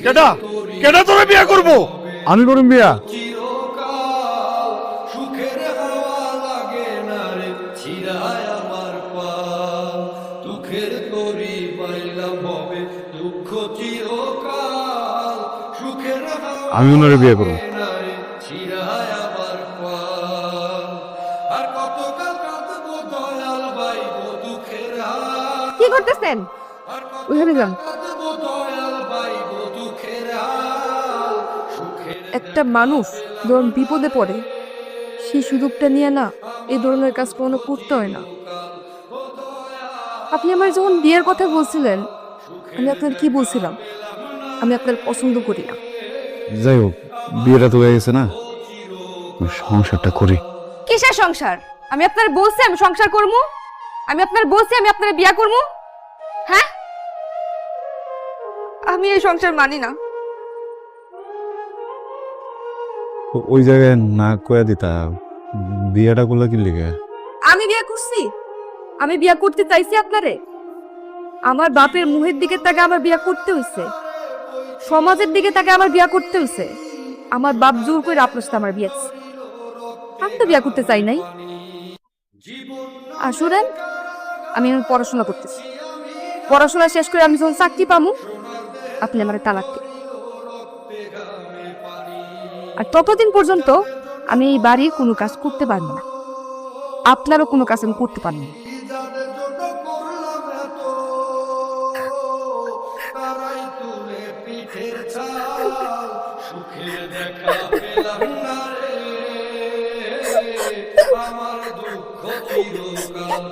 কেডা কেডা তোরে বিয়া করব? আমি করুম বিয়া। চিরকাল সুখের হাওয়া লাগে না রে চিরায় আমার পাল দুঃখের তরি পাইলাম হবে দুঃখ চিরকাল সুখের হাওয়া আমি ওনারে বিয়ে করব। লাগে না রে চিরায় আমার পাল আর কতকাল কাঁদবো দয়াল বাইবো দুঃখের হাল কি করতেছেন? আর ওইখানে যান। কাঁদবো দয়াল বাইবো দুঃখের হাল সুখের একটা মানুষ যখন বিপদে পড়ে সেই সুযোগটা নিয়ে না এই ধরনের কাজ কোনো করতে হয় না। আপনি আমার যখন বিয়ের কথা বলছিলেন, আমি আপনার কি বলছিলাম? আমি আপনার পছন্দ করি না। যাই হোক, বিয়েটা তো হয়ে গেছে না, সংসারটা করি। কিসের সংসার? আমি আপনার বলছি আমি সংসার করব? আমি আপনার বলছি আমি আপনার বিয়ে করব? হ্যাঁ, আমি এই সংসার মানি না। ওই জায়গায় না কয়া দিতা, বিয়েটা করলে কি লিখে? আমি বিয়ে করছি? আমি বিয়ে করতে চাইছি আপনারে? আমার বাপের মুখের দিকে তাকে আমার বিয়ে করতে হইছে, সমাজের দিকে তাকে আমার বিয়ে করতে হইছে। আমার বাপ জোর করে আপনার সাথে আমার বিয়ে দিছে। আমি তো বিয়ে করতে চাই নাই। আসলে আমি এখন পড়াশোনা করতেছি, পড়াশোনা শেষ করে আমি যখন চাকরি পামু আপনি আমার তালাক দিন। আর ততদিন পর্যন্ত আমি এই বাড়ির কোনো কাজ করতে পারবো না, আপনারও কোনো কাজ আমি করতে পারবো না। যাদের জন্য করলাম এত তারাই তুলে পিঠের ছাল সুখের দেখা পেলাম না রে আমার দুঃখ চিরকাল